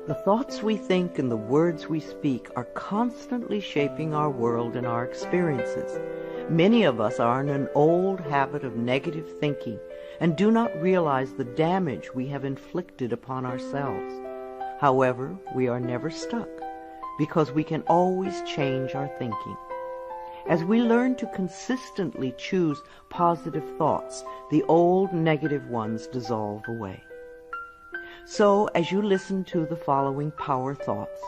The thoughts we think and the words we speak are constantly shaping our world and our experiences. Many of us are in an old habit of negative thinking and do not realize the damage we have inflicted upon ourselves. However, we are never stuck because we can always change our thinking. As we learn to consistently choose positive thoughts, the old negative ones dissolve away. So, as you listen to the following power thoughts,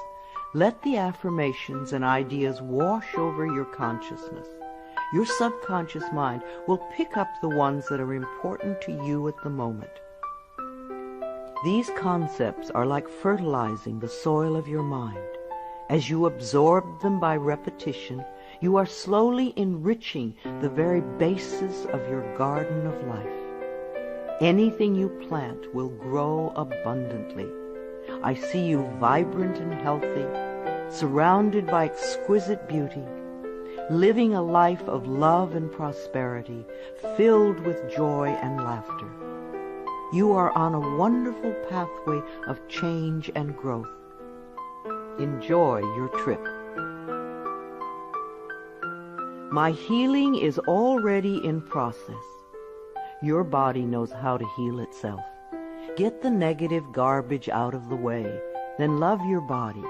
let the affirmations and ideas wash over your consciousness. Your subconscious mind will pick up the ones that are important to you at the moment. These concepts are like fertilizing the soil of your mind. As you absorb them by repetition, you are slowly enriching the very basis of your garden of life. Anything you plant will grow abundantly. I see you vibrant and healthy, surrounded by exquisite beauty, living a life of love and prosperity, filled with joy and laughter. You are on a wonderful pathway of change and growth. Enjoy your trip. My healing is already in process. Your body knows how to heal itself. Get the negative garbage out of the way, then love your body.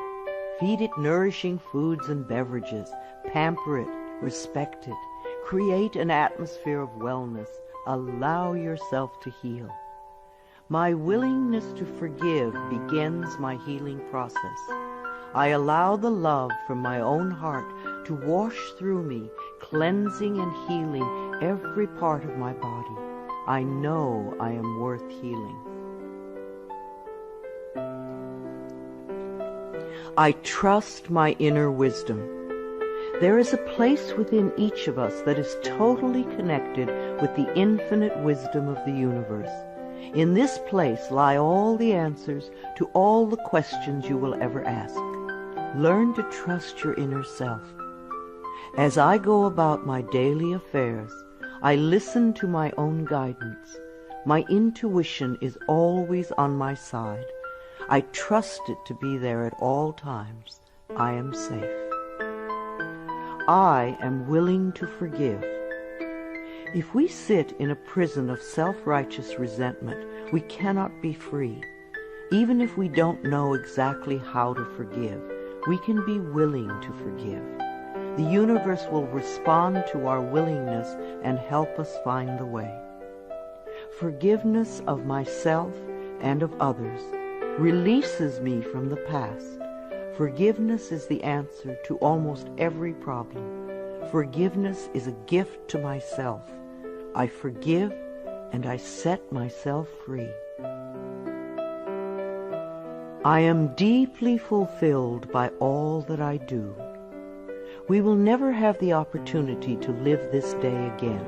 Feed it nourishing foods and beverages. Pamper it, respect it. Create an atmosphere of wellness. Allow yourself to heal. My willingness to forgive begins my healing process. I allow the love from my own heart to wash through me, cleansing and healing every part of my body. I know I am worth healing. I trust my inner wisdom. There is a place within each of us that is totally connected with the infinite wisdom of the universe. In this place lie all the answers to all the questions you will ever ask. Learn to trust your inner self. As I go about my daily affairs, I listen to my own guidance. My intuition is always on my side. I trust it to be there at all times. I am safe. I am willing to forgive. If we sit in a prison of self-righteous resentment, we cannot be free. Even if we don't know exactly how to forgive, we can be willing to forgive. The universe will respond to our willingness and help us find the way. Forgiveness of myself and of others releases me from the past. Forgiveness is the answer to almost every problem. Forgiveness is a gift to myself. I forgive and I set myself free. I am deeply fulfilled by all that I do. We will never have the opportunity to live this day again,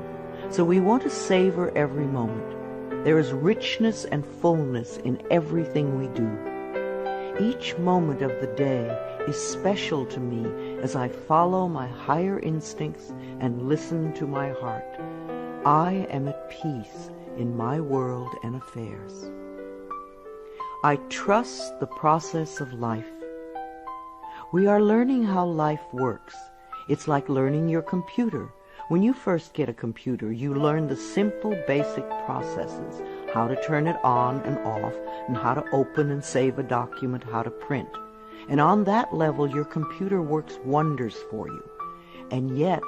so we want to savor every moment. There is richness and fullness in everything we do. Each moment of the day is special to me as I follow my higher instincts and listen to my heart. I am at peace in my world and affairs. I trust the process of life. We are learning how life works. It's like learning your computer. When you first get a computer, you learn the simple, basic processes, how to turn it on and off, and how to open and save a document, how to print. And on that level, your computer works wonders for you. And yet,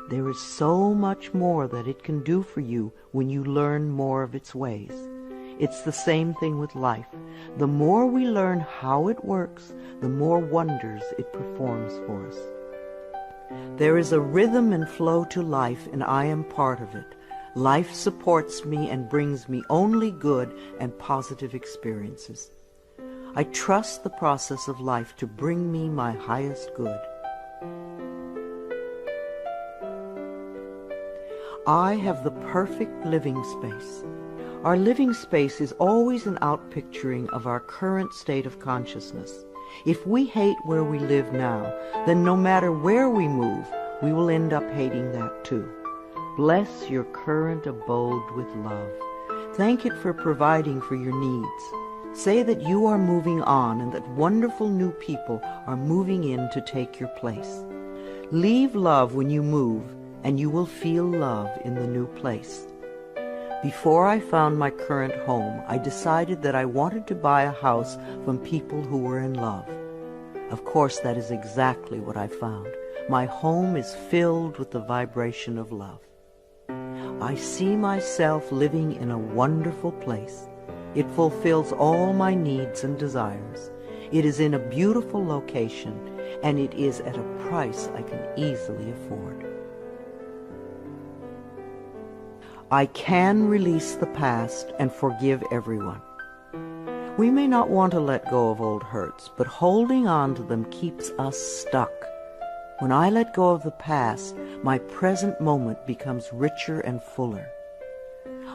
there is so much more that it can do for you when you learn more of its ways. It's the same thing with life. The more we learn how it works, the more wonders it performs for us. There is a rhythm and flow to life, and I am part of it. Life supports me and brings me only good and positive experiences. I trust the process of life to bring me my highest good. I have the perfect living space. Our living space is always an outpicturing of our current state of consciousness. If we hate where we live now, then no matter where we move, we will end up hating that too. Bless your current abode with love. Thank it for providing for your needs. Say that you are moving on and that wonderful new people are moving in to take your place. Leave love when you move, and you will feel love in the new place. Before I found my current home, I decided that I wanted to buy a house from people who were in love. Of course, that is exactly what I found. My home is filled with the vibration of love. I see myself living in a wonderful place. It fulfills all my needs and desires. It is in a beautiful location, and it is at a price I can easily afford. I can release the past and forgive everyone. We may not want to let go of old hurts, but holding on to them keeps us stuck. When I let go of the past, my present moment becomes richer and fuller.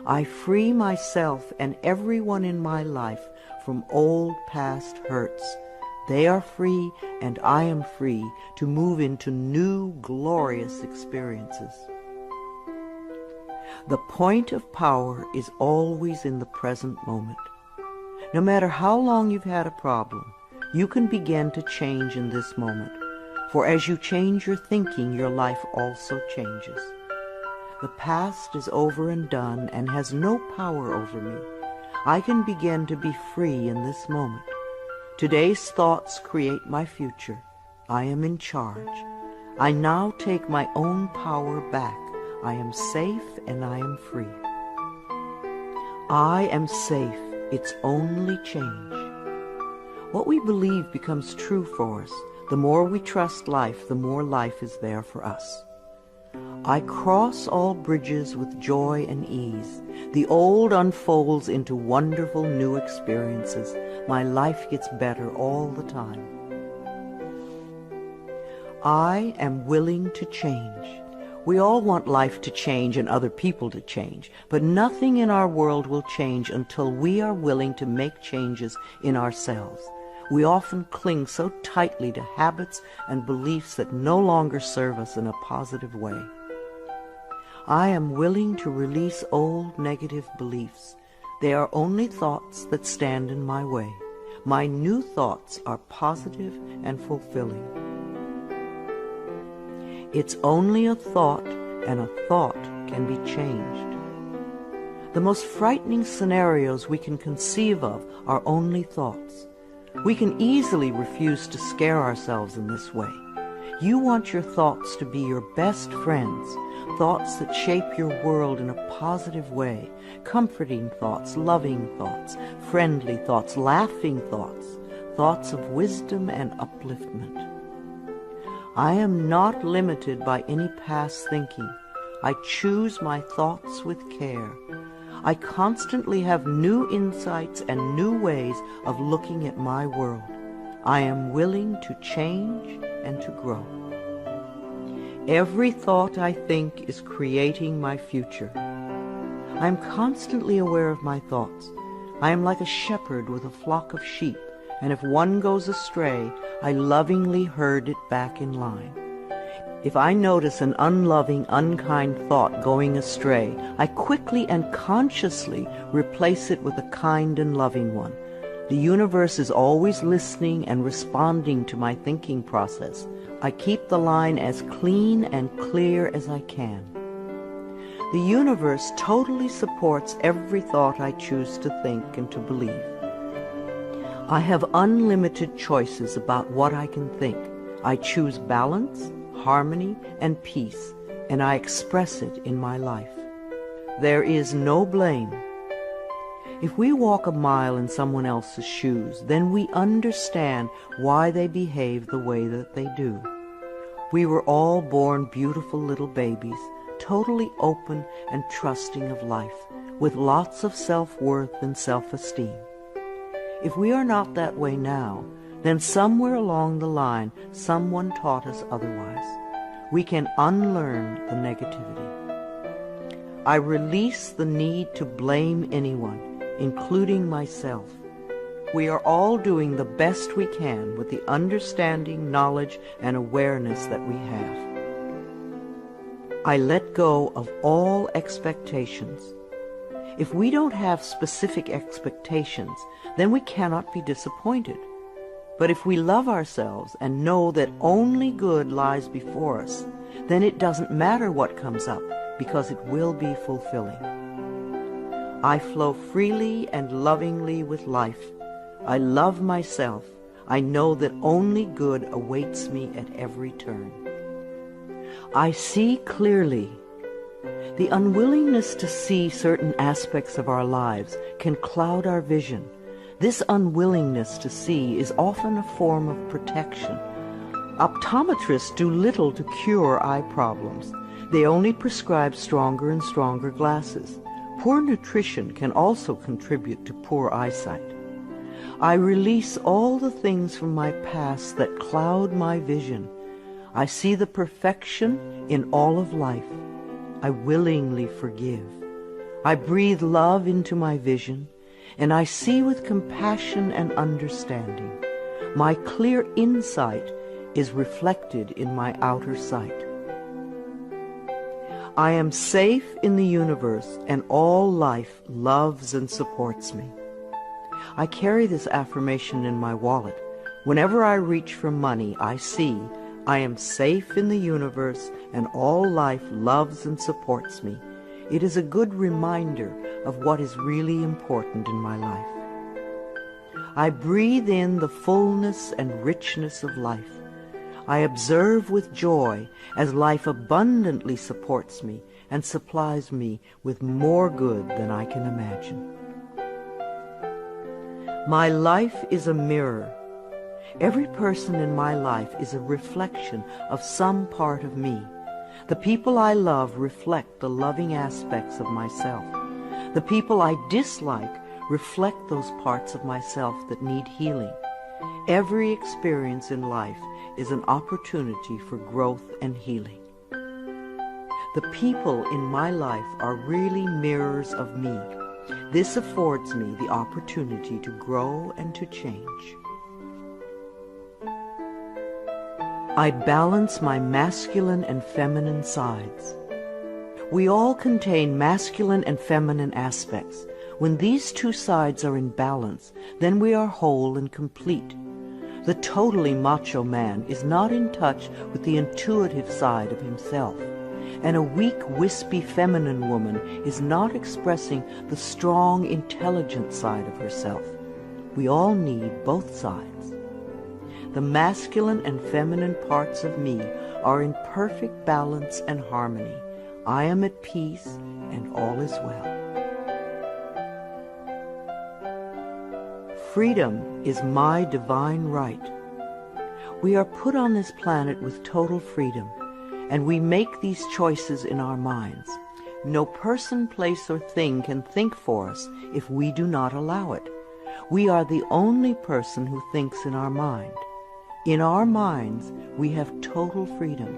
I free myself and everyone in my life from old past hurts. They are free, and I am free to move into new, glorious experiences. The point of power is always in the present moment. No matter how long you've had a problem, you can begin to change in this moment. For as you change your thinking, your life also changes. The past is over and done and has no power over me. I can begin to be free in this moment. Today's thoughts create my future. I am in charge. I now take my own power back. I am safe and I am free. I am safe. It's only change. What we believe becomes true for us. The more we trust life, the more life is there for us. I cross all bridges with joy and ease. The old unfolds into wonderful new experiences. My life gets better all the time. I am willing to change. We all want life to change and other people to change, but nothing in our world will change until we are willing to make changes in ourselves. We often cling so tightly to habits and beliefs that no longer serve us in a positive way. I am willing to release old negative beliefs. They are only thoughts that stand in my way. My new thoughts are positive and fulfilling. It's only a thought, and a thought can be changed. The most frightening scenarios we can conceive of are only thoughts. We can easily refuse to scare ourselves in this way. You want your thoughts to be your best friends, thoughts that shape your world in a positive way, comforting thoughts, loving thoughts, friendly thoughts, laughing thoughts, thoughts of wisdom and upliftment. I am not limited by any past thinking. I choose my thoughts with care. I constantly have new insights and new ways of looking at my world. I am willing to change and to grow. Every thought I think is creating my future. I am constantly aware of my thoughts. I am like a shepherd with a flock of sheep, and if one goes astray, I lovingly herd it back in line. If I notice an unloving, unkind thought going astray, I quickly and consciously replace it with a kind and loving one. The universe is always listening and responding to my thinking process. I keep the line as clean and clear as I can. The universe totally supports every thought I choose to think and to believe. I have unlimited choices about what I can think. I choose balance, harmony, and peace, and I express it in my life. There is no blame. If we walk a mile in someone else's shoes, then we understand why they behave the way that they do. We were all born beautiful little babies, totally open and trusting of life, with lots of self-worth and self-esteem. If we are not that way now, then somewhere along the line, someone taught us otherwise. We can unlearn the negativity. I release the need to blame anyone, including myself. We are all doing the best we can with the understanding, knowledge, and awareness that we have. I let go of all expectations. If we don't have specific expectations, then we cannot be disappointed. But if we love ourselves and know that only good lies before us, then it doesn't matter what comes up, because it will be fulfilling. I flow freely and lovingly with life. I love myself. I know that only good awaits me at every turn. I see clearly. The unwillingness to see certain aspects of our lives can cloud our vision. This unwillingness to see is often a form of protection. Optometrists do little to cure eye problems. They only prescribe stronger and stronger glasses. Poor nutrition can also contribute to poor eyesight. I release all the things from my past that cloud my vision. I see the perfection in all of life. I willingly forgive. I breathe love into my vision, and I see with compassion and understanding. My clear insight is reflected in my outer sight. I am safe in the universe, and all life loves and supports me. I carry this affirmation in my wallet. Whenever I reach for money, I see I am safe in the universe, and all life loves and supports me. It is a good reminder of what is really important in my life. I breathe in the fullness and richness of life. I observe with joy as life abundantly supports me and supplies me with more good than I can imagine. My life is a mirror. Every person in my life is a reflection of some part of me. The people I love reflect the loving aspects of myself. The people I dislike reflect those parts of myself that need healing. Every experience in life is an opportunity for growth and healing. The people in my life are really mirrors of me. This affords me the opportunity to grow and to change. I balance my masculine and feminine sides. We all contain masculine and feminine aspects. When these two sides are in balance, then we are whole and complete. The totally macho man is not in touch with the intuitive side of himself, and a weak, wispy feminine woman is not expressing the strong, intelligent side of herself. We all need both sides. The masculine and feminine parts of me are in perfect balance and harmony. I am at peace, and all is well. Freedom is my divine right. We are put on this planet with total freedom, and we make these choices in our minds. No person, place, or thing can think for us if we do not allow it. We are the only person who thinks in our mind. In our minds, we have total freedom.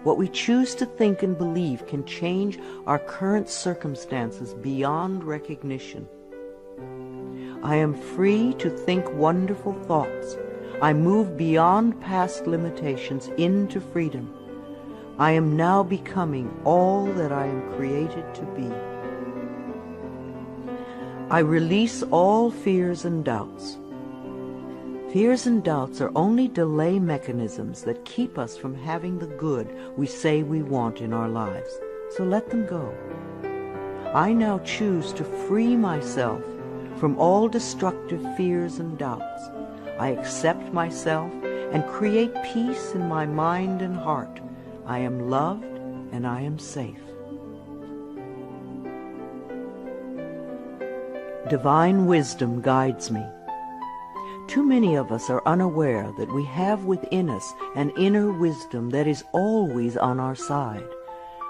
What we choose to think and believe can change our current circumstances beyond recognition. I am free to think wonderful thoughts. I move beyond past limitations into freedom. I am now becoming all that I am created to be. I release all fears and doubts. Fears and doubts are only delay mechanisms that keep us from having the good we say we want in our lives. So let them go. I now choose to free myself from all destructive fears and doubts. I accept myself and create peace in my mind and heart. I am loved and I am safe. Divine wisdom guides me. Too many of us are unaware that we have within us an inner wisdom that is always on our side.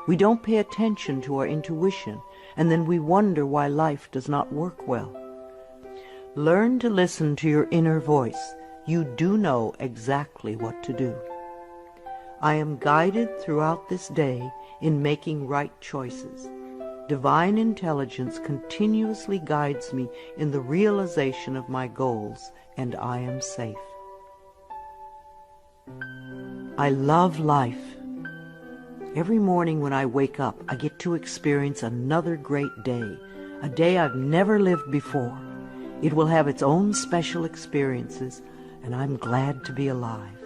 We don't pay attention to our intuition, and then we wonder why life does not work well. Learn to listen to your inner voice. You do know exactly what to do. I am guided throughout this day in making right choices. Divine intelligence continuously guides me in the realization of my goals, and I am safe. I love life. Every morning when I wake up, I get to experience another great day. a day I've never lived before. It will have its own special experiences, and I'm glad to be alive.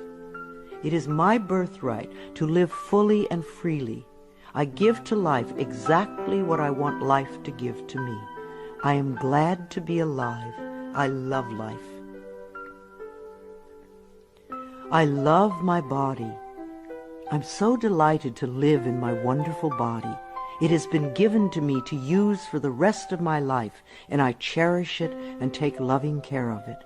It is my birthright to live fully and freely. I give to life exactly what I want life to give to me. I am glad to be alive. I love life. I love my body. I'm so delighted to live in my wonderful body. It has been given to me to use for the rest of my life, and I cherish it and take loving care of it.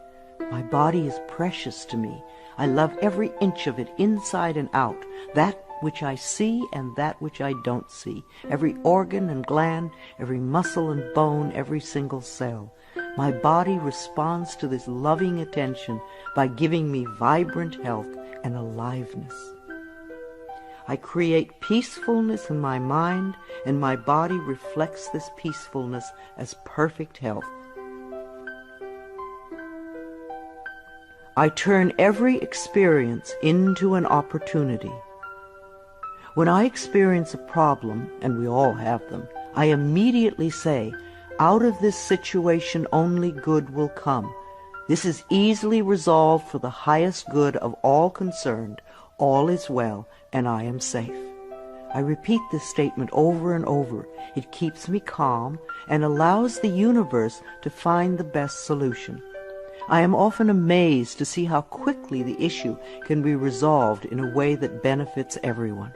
My body is precious to me. I love every inch of it, inside and out, that which I see and that which I don't see, every organ and gland, every muscle and bone, every single cell. My body responds to this loving attention by giving me vibrant health and aliveness. I create peacefulness in my mind, and my body reflects this peacefulness as perfect health. I turn every experience into an opportunity. When I experience a problem, and we all have them, I immediately say, out of this situation only good will come. This is easily resolved for the highest good of all concerned. All is well, and I am safe. I repeat this statement over and over. It keeps me calm and allows the universe to find the best solution. I am often amazed to see how quickly the issue can be resolved in a way that benefits everyone.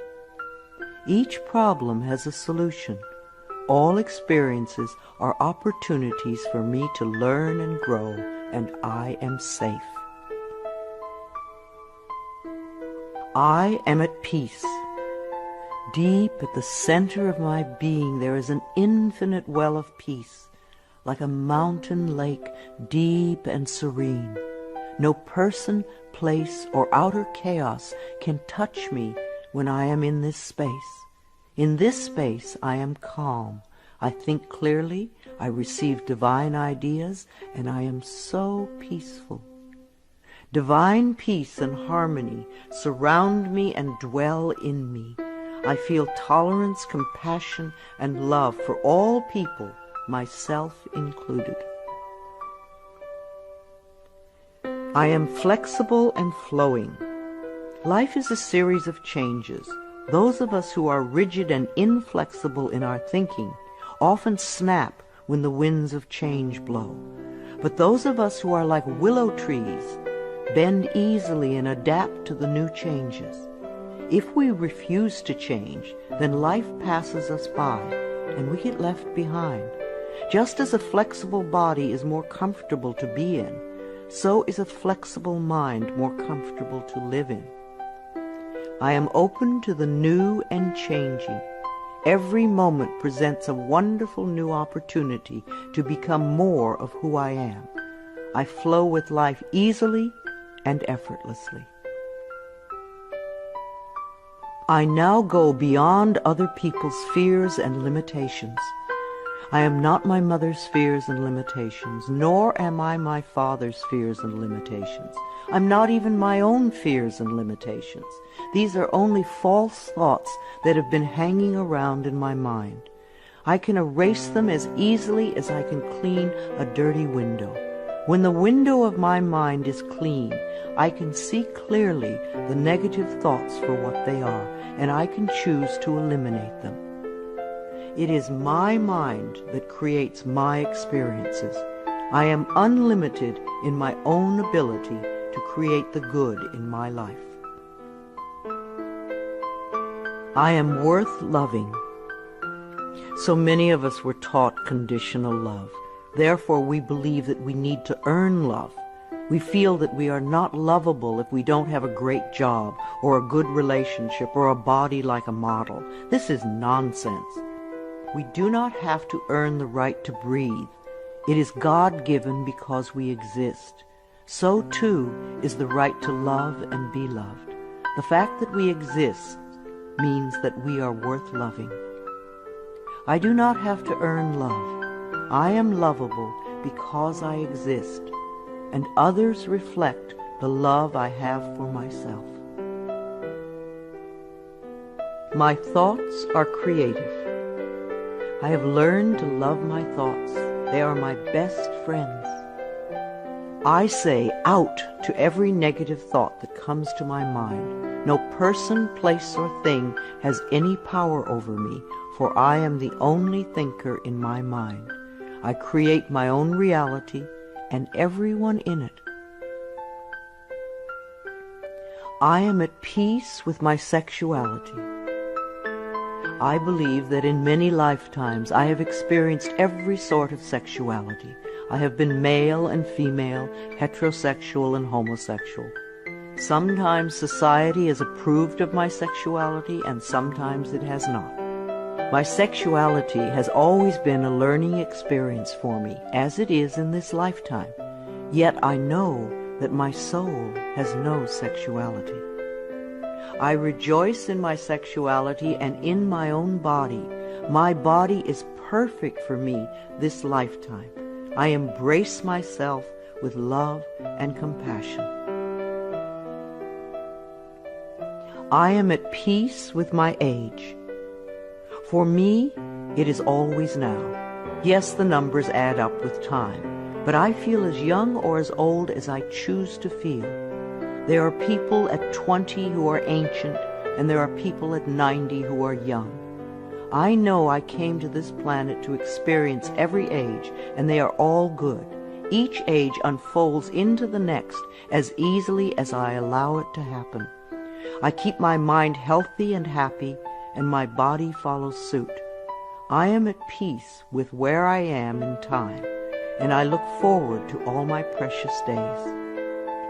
Each problem has a solution. All experiences are opportunities for me to learn and grow, and I am safe. I am at peace. Deep at the center of my being there is an infinite well of peace, like a mountain lake, deep and serene. No person, place, or outer chaos can touch me when I am in this space. In this space I am calm. I think clearly, I receive divine ideas, and I am so peaceful. Divine peace and harmony surround me and dwell in me. I feel tolerance, compassion, and love for all people, myself included. I am flexible and flowing. Life is a series of changes. Those of us who are rigid and inflexible in our thinking often snap when the winds of change blow. But those of us who are like willow trees bend easily and adapt to the new changes. If we refuse to change, then life passes us by and we get left behind. Just as a flexible body is more comfortable to be in, so is a flexible mind more comfortable to live in. I am open to the new and changing. Every moment presents a wonderful new opportunity to become more of who I am. I flow with life easily and effortlessly. I now go beyond other people's fears and limitations. I am not my mother's fears and limitations, nor am I my father's fears and limitations. I'm not even my own fears and limitations. These are only false thoughts that have been hanging around in my mind. I can erase them as easily as I can clean a dirty window. When the window of my mind is clean, I can see clearly the negative thoughts for what they are, and I can choose to eliminate them. It is my mind that creates my experiences. I am unlimited in my own ability to create the good in my life. I am worth loving. So many of us were taught conditional love. Therefore, we believe that we need to earn love. We feel that we are not lovable if we don't have a great job or a good relationship or a body like a model. This is nonsense. We do not have to earn the right to breathe. It is God-given because we exist. So, too, is the right to love and be loved. The fact that we exist means that we are worth loving. I do not have to earn love. I am lovable because I exist, and others reflect the love I have for myself. My thoughts are creative. I have learned to love my thoughts. They are my best friends. I say out to every negative thought that comes to my mind. No person, place, or thing has any power over me, for I am the only thinker in my mind. I create my own reality and everyone in it. I am at peace with my sexuality. I believe that in many lifetimes I have experienced every sort of sexuality. I have been male and female, heterosexual and homosexual. Sometimes society has approved of my sexuality and sometimes it has not. My sexuality has always been a learning experience for me, as it is in this lifetime. Yet I know that my soul has no sexuality. I rejoice in my sexuality and in my own body. My body is perfect for me this lifetime. I embrace myself with love and compassion. I am at peace with my age. For me, it is always now. Yes, the numbers add up with time, but I feel as young or as old as I choose to feel. There are people at 20 who are ancient, and there are people at 90 who are young. I know I came to this planet to experience every age, and they are all good. Each age unfolds into the next as easily as I allow it to happen. I keep my mind healthy and happy, and my body follows suit. I am at peace with where I am in time, and I look forward to all my precious days.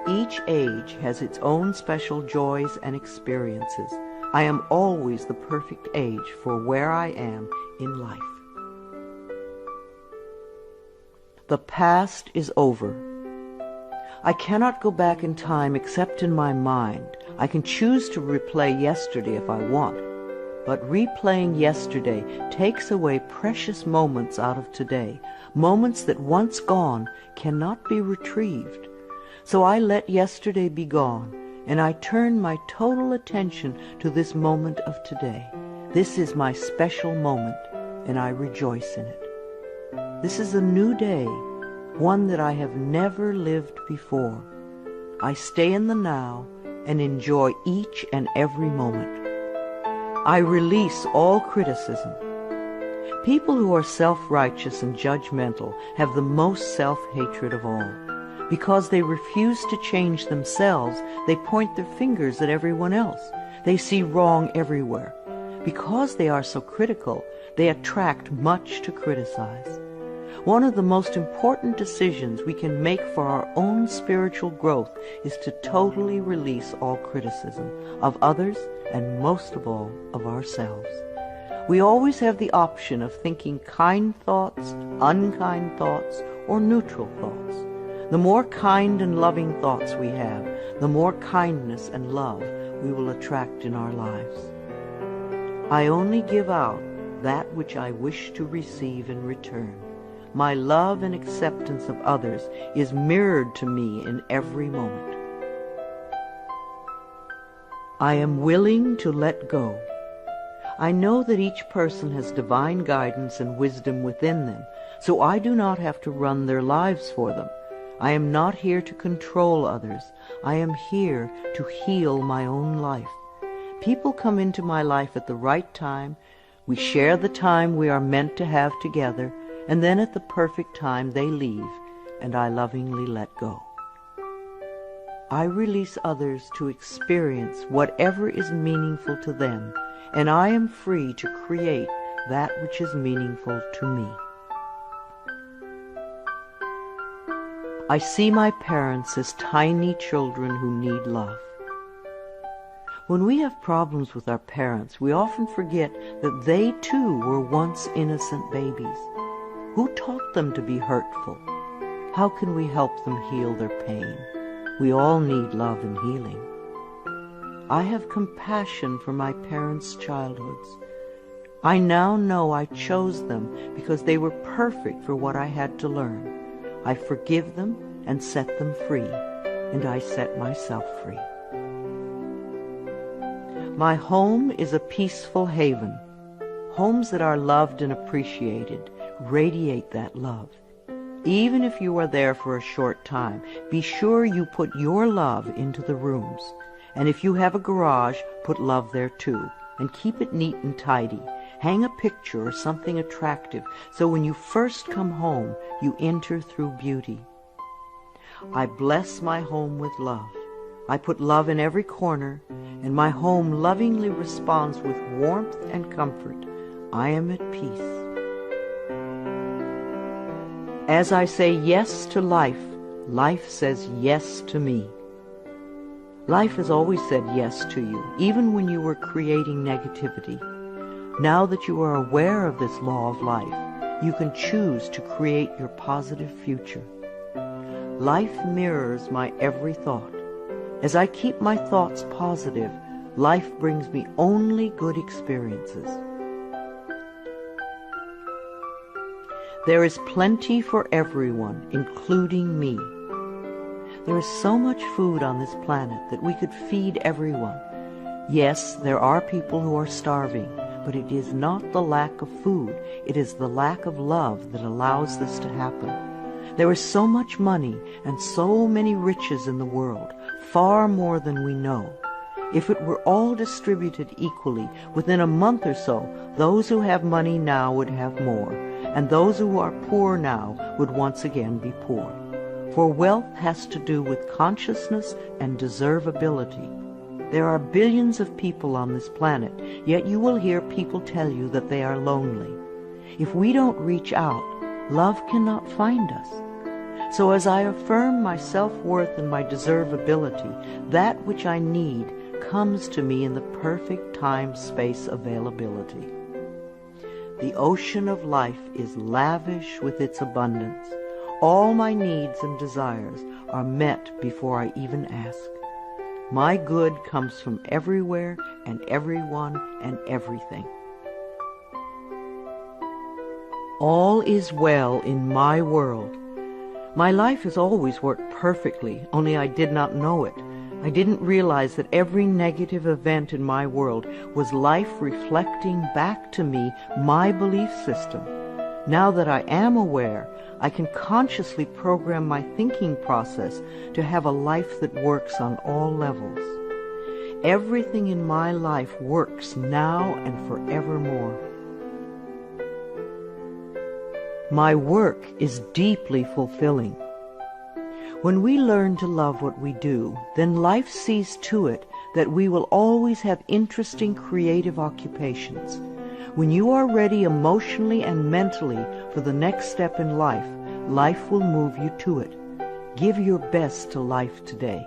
Each age has its own special joys and experiences. I am always the perfect age for where I am in life. The past is over. I cannot go back in time except in my mind. I can choose to replay yesterday if I want, but replaying yesterday takes away precious moments out of today, moments that once gone cannot be retrieved. So I let yesterday be gone, and I turn my total attention to this moment of today. This is my special moment, and I rejoice in it. This is a new day, one that I have never lived before. I stay in the now and enjoy each and every moment. I release all criticism. People who are self-righteous and judgmental have the most self-hatred of all. Because they refuse to change themselves, they point their fingers at everyone else. They see wrong everywhere. Because they are so critical, they attract much to criticize. One of the most important decisions we can make for our own spiritual growth is to totally release all criticism of others and most of all of ourselves. We always have the option of thinking kind thoughts, unkind thoughts, or neutral thoughts. The more kind and loving thoughts we have, the more kindness and love we will attract in our lives. I only give out that which I wish to receive in return. My love and acceptance of others is mirrored to me in every moment. I am willing to let go. I know that each person has divine guidance and wisdom within them, so I do not have to run their lives for them. I am not here to control others. I am here to heal my own life. People come into my life at the right time. We share the time we are meant to have together, and then at the perfect time they leave, and I lovingly let go. I release others to experience whatever is meaningful to them, and I am free to create that which is meaningful to me. I see my parents as tiny children who need love. When we have problems with our parents, we often forget that they too were once innocent babies. Who taught them to be hurtful? How can we help them heal their pain? We all need love and healing. I have compassion for my parents' childhoods. I now know I chose them because they were perfect for what I had to learn. I forgive them and set them free, and I set myself free. My home is a peaceful haven. Homes that are loved and appreciated radiate that love. Even if you are there for a short time, be sure you put your love into the rooms. And if you have a garage, put love there too. And keep it neat and tidy. Hang a picture or something attractive so when you first come home, you enter through beauty. I bless my home with love. I put love in every corner, and my home lovingly responds with warmth and comfort. I am at peace. As I say yes to life, life says yes to me. Life has always said yes to you, even when you were creating negativity. Now that you are aware of this law of life, you can choose to create your positive future. Life mirrors my every thought. As I keep my thoughts positive, life brings me only good experiences. There is plenty for everyone, including me. There is so much food on this planet that we could feed everyone. Yes, there are people who are starving, but it is not the lack of food, it is the lack of love that allows this to happen. There is so much money and so many riches in the world, far more than we know. If it were all distributed equally, within a month or so, those who have money now would have more, and those who are poor now would once again be poor. For wealth has to do with consciousness and deservability. There are billions of people on this planet, yet you will hear people tell you that they are lonely. If we don't reach out, love cannot find us. So as I affirm my self-worth and my deservability, that which I need comes to me in the perfect time-space availability. The ocean of life is lavish with its abundance. All my needs and desires are met before I even ask. My good comes from everywhere and everyone and everything. All is well in my world. My life has always worked perfectly, only I did not know it. I didn't realize that every negative event in my world was life reflecting back to me my belief system. Now that I am aware, I can consciously program my thinking process to have a life that works on all levels. Everything in my life works now and forevermore. My work is deeply fulfilling. When we learn to love what we do, then life sees to it that we will always have interesting creative occupations. When you are ready emotionally and mentally for the next step in life, life will move you to it. Give your best to life today.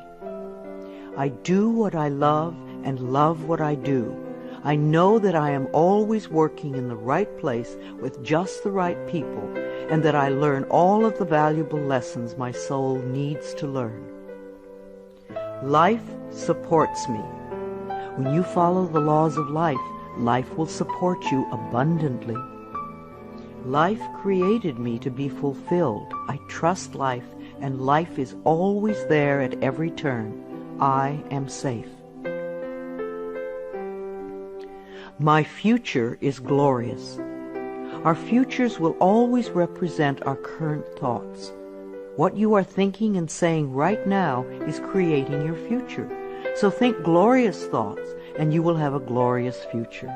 I do what I love and love what I do. I know that I am always working in the right place with just the right people, and that I learn all of the valuable lessons my soul needs to learn. Life supports me. When you follow the laws of life, life will support you abundantly. Life created me to be fulfilled. I trust life, and life is always there at every turn. I am safe. My future is glorious. Our futures will always represent our current thoughts. What you are thinking and saying right now is creating your future. So think glorious thoughts, and you will have a glorious future.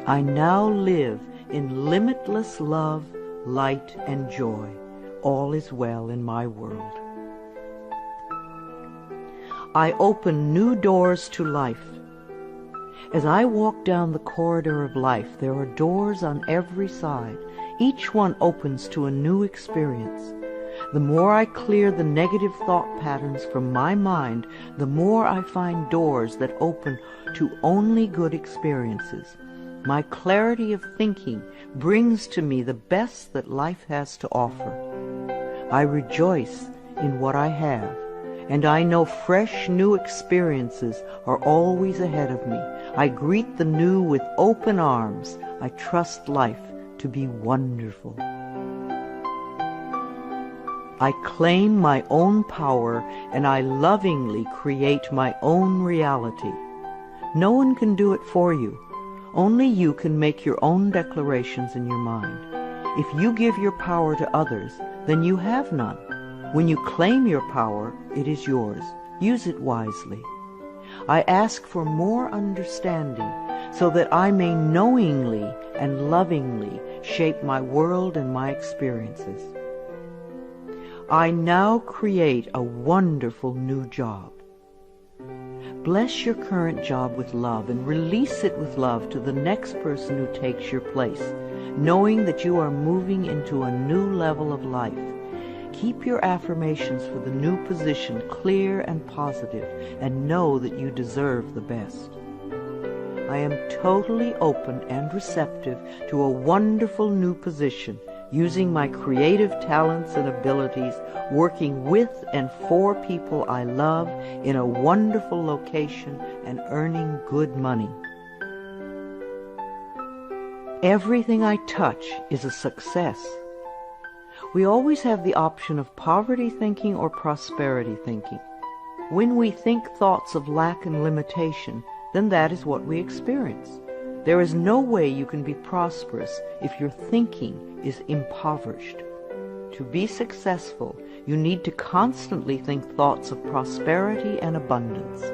I now live in limitless love, light, and joy. All is well in my world. I open new doors to life. As I walk down the corridor of life, there are doors on every side. Each one opens to a new experience. The more I clear the negative thought patterns from my mind, the more I find doors that open to only good experiences. My clarity of thinking brings to me the best that life has to offer. I rejoice in what I have, and I know fresh new experiences are always ahead of me. I greet the new with open arms. I trust life to be wonderful. I claim my own power, and I lovingly create my own reality. No one can do it for you. Only you can make your own declarations in your mind. If you give your power to others, then you have none. When you claim your power, it is yours. Use it wisely. I ask for more understanding so that I may knowingly and lovingly shape my world and my experiences. I now create a wonderful new job. Bless your current job with love and release it with love to the next person who takes your place, knowing that you are moving into a new level of life. Keep your affirmations for the new position clear and positive, and know that you deserve the best. I am totally open and receptive to a wonderful new position, using my creative talents and abilities, working with and for people I love in a wonderful location and earning good money. Everything I touch is a success. We always have the option of poverty thinking or prosperity thinking. When we think thoughts of lack and limitation, then that is what we experience. There is no way you can be prosperous if your thinking is impoverished. To be successful, you need to constantly think thoughts of prosperity and abundance.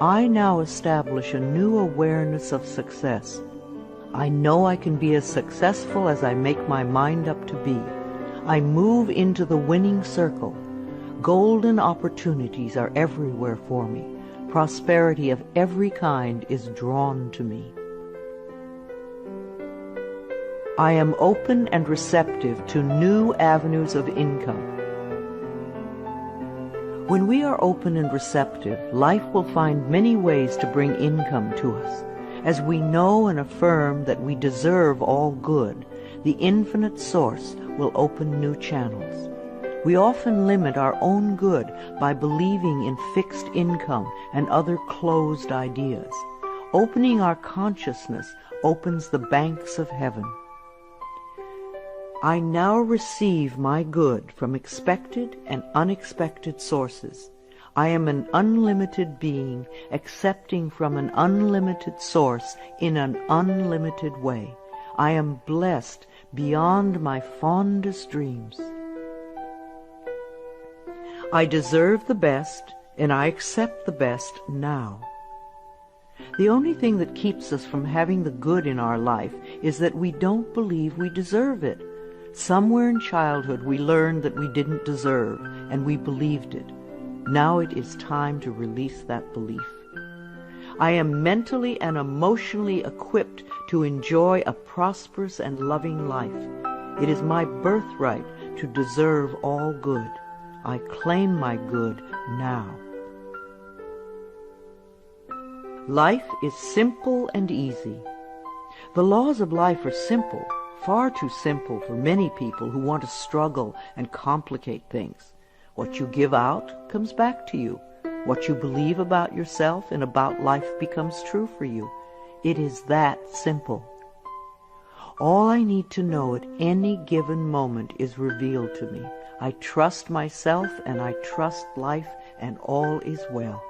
I now establish a new awareness of success. I know I can be as successful as I make my mind up to be. I move into the winning circle. Golden opportunities are everywhere for me. Prosperity of every kind is drawn to me. I am open and receptive to new avenues of income. When we are open and receptive, life will find many ways to bring income to us. As we know and affirm that we deserve all good, the infinite source will open new channels. We often limit our own good by believing in fixed income and other closed ideas. Opening our consciousness opens the banks of heaven. I now receive my good from expected and unexpected sources. I am an unlimited being, accepting from an unlimited source in an unlimited way. I am blessed beyond my fondest dreams. I deserve the best, and I accept the best now. The only thing that keeps us from having the good in our life is that we don't believe we deserve it. Somewhere in childhood we learned that we didn't deserve, and we believed it. Now it is time to release that belief. I am mentally and emotionally equipped to enjoy a prosperous and loving life. It is my birthright to deserve all good. I claim my good now. Life is simple and easy. The laws of life are simple, far too simple for many people who want to struggle and complicate things. What you give out comes back to you. What you believe about yourself and about life becomes true for you. It is that simple. All I need to know at any given moment is revealed to me. I trust myself and I trust life, and all is well.